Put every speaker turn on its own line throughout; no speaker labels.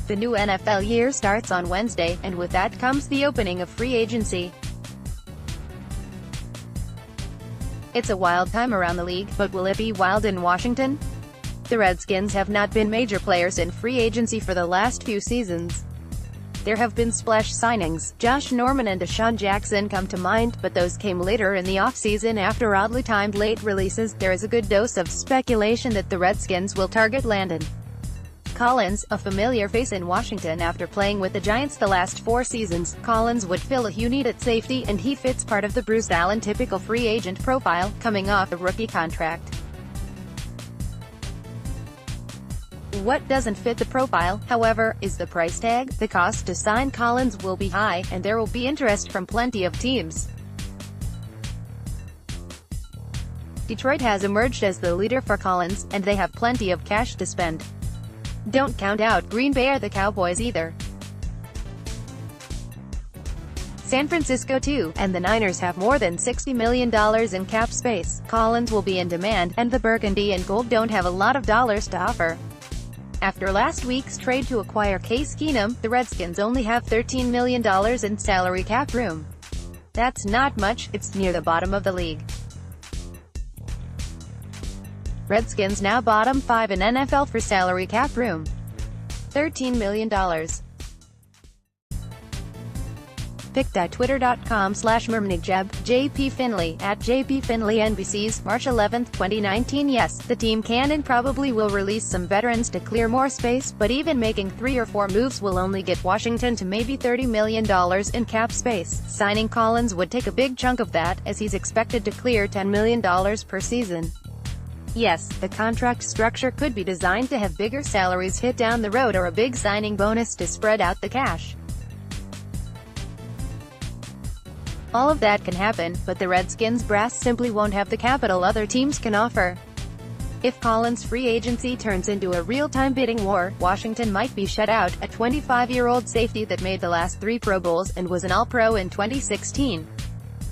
The new NFL year starts on Wednesday, and with that comes the opening of free agency. It's a wild time around the league, but will it be wild in Washington? The Redskins have not been major players in free agency for the last few seasons. There have been splash signings. Norman and DeSean Jackson come to mind, but those came later in the offseason after oddly timed late releases. There is a good dose of speculation that the Redskins will target Landon Collins, a familiar face in Washington after playing with the Giants the last 4 seasons. Collins would fill a huge need at safety, and he fits part of the Bruce Allen typical free agent profile, coming off a rookie contract. What doesn't fit the profile, however, is the price tag. The cost to sign Collins will be high, and there will be interest from plenty of teams. Detroit has emerged as the leader for Collins, and they have plenty of cash to spend. Don't count out Green Bay or the Cowboys either. San Francisco too, and the Niners have more than $60 million in cap space. Collins will be in demand, and the Burgundy and Gold don't have a lot of dollars to offer. After last week's trade to acquire Case Keenum, the Redskins only have $13 million in salary cap room. That's not much, it's near the bottom of the league. Redskins now bottom 5 in NFL for salary cap room. $13 million. Pic.twitter.com/mermnigjeb, JP Finley, @JPFinleyNBC's, March 11, 2019. Yes, the team can and probably will release some veterans to clear more space, but even making 3 or 4 moves will only get Washington to maybe $30 million in cap space. Signing Collins would take a big chunk of that, as he's expected to clear $10 million per season. Yes, the contract structure could be designed to have bigger salaries hit down the road or a big signing bonus to spread out the cash. All of that can happen, but the Redskins brass simply won't have the capital other teams can offer. If Collins' free agency turns into a real-time bidding war, Washington might be shut out. A 25-year-old safety that made the last 3 Pro Bowls and was an All-Pro in 2016.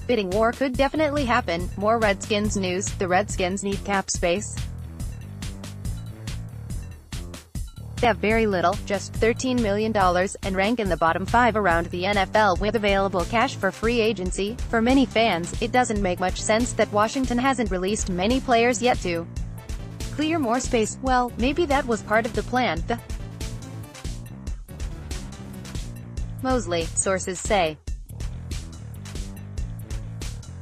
Bidding war could definitely happen. More Redskins news. The Redskins need cap space. They have very little, just $13 million, and rank in the bottom 5 around the NFL with available cash for free agency. For many fans, it doesn't make much sense that Washington hasn't released many players yet to clear more space. Well, maybe that was part of the plan. Mosley, sources say.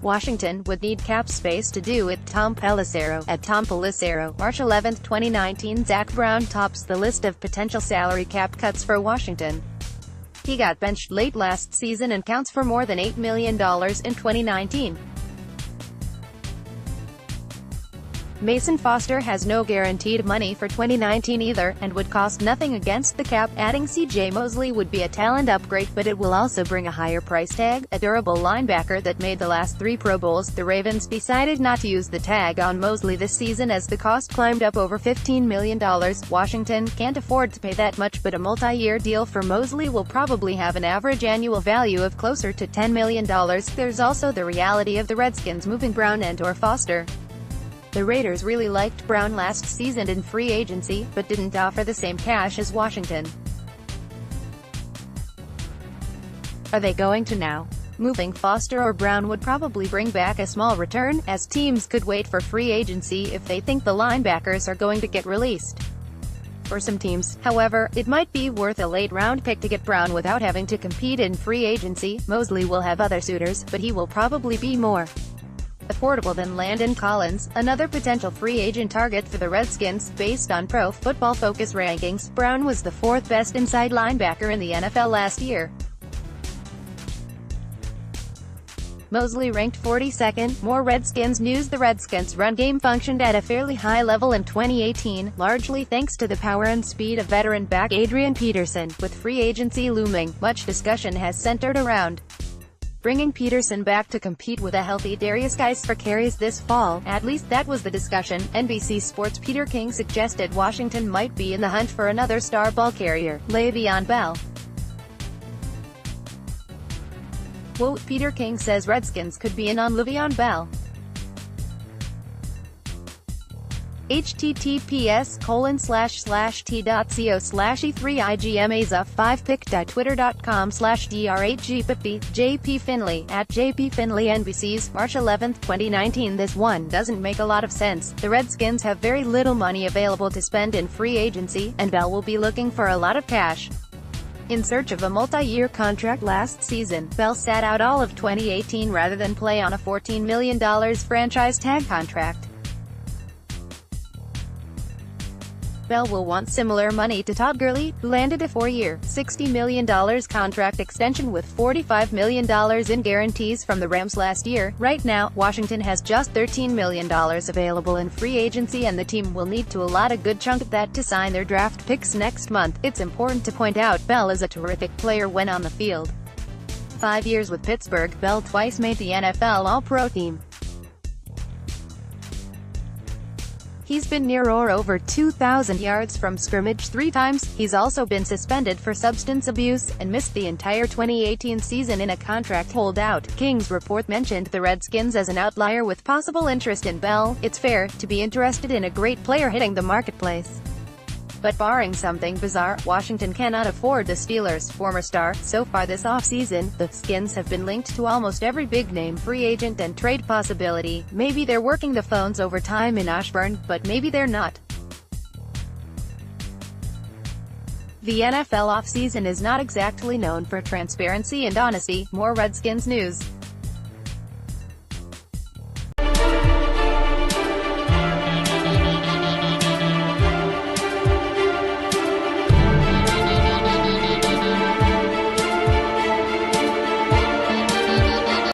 Washington would need cap space to do it. Tom Pelissero, @TomPelissero, March 11, 2019. Zach Brown tops the list of potential salary cap cuts for Washington. He got benched late last season and counts for more than $8 million in 2019. Mason Foster has no guaranteed money for 2019 either, and would cost nothing against the cap. Adding C.J. Mosley would be a talent upgrade, but it will also bring a higher price tag. A durable linebacker that made the last 3 Pro Bowls. The Ravens decided not to use the tag on Mosley this season as the cost climbed up over $15 million. Washington can't afford to pay that much, but a multi-year deal for Mosley will probably have an average annual value of closer to $10 million. There's also the reality of the Redskins moving Brown and/or Foster. The Raiders really liked Brown last season in free agency, but didn't offer the same cash as Washington. Are they going to now? Moving Foster or Brown would probably bring back a small return, as teams could wait for free agency if they think the linebackers are going to get released. For some teams, however, it might be worth a late-round pick to get Brown without having to compete in free agency. Mosley will have other suitors, but he will probably be more affordable than Landon Collins, another potential free agent target for the Redskins. Based on Pro Football Focus rankings, Brown was the 4th best inside linebacker in the NFL last year. Mosley ranked 42nd. More Redskins news. The Redskins' run game functioned at a fairly high level in 2018, largely thanks to the power and speed of veteran back Adrian Peterson. With free agency looming, much discussion has centered around bringing Peterson back to compete with a healthy Darius Geis for carries this fall. At least that was the discussion. NBC Sports' Peter King suggested Washington might be in the hunt for another star ball carrier, Le'Veon Bell. Quote, Peter King says Redskins could be in on Le'Veon Bell. https://t.co/e3igmaza5pic.twitter.com/drhgpippy, JP Finley, @JP NBC's, March 11, 2019. This one doesn't make a lot of sense. The Redskins have very little money available to spend in free agency, and Bell will be looking for a lot of cash. In search of a multi-year contract last season, Bell sat out all of 2018 rather than play on a $14 million franchise tag contract. Bell will want similar money to Todd Gurley, who landed a 4-year, $60 million contract extension with $45 million in guarantees from the Rams last year. Right now, Washington has just $13 million available in free agency, and the team will need to allot a good chunk of that to sign their draft picks next month. It's important to point out, Bell is a terrific player when on the field. 5 years with Pittsburgh, Bell twice made the NFL All-Pro team. He's been near or over 2,000 yards from scrimmage 3 times. He's also been suspended for substance abuse, and missed the entire 2018 season in a contract holdout. King's report mentioned the Redskins as an outlier with possible interest in Bell. It's fair to be interested in a great player hitting the marketplace. But barring something bizarre, Washington cannot afford the Steelers' former star. So far this offseason, the Skins have been linked to almost every big-name free agent and trade possibility. Maybe they're working the phones overtime in Ashburn, but maybe they're not. The NFL offseason is not exactly known for transparency and honesty. More Redskins news.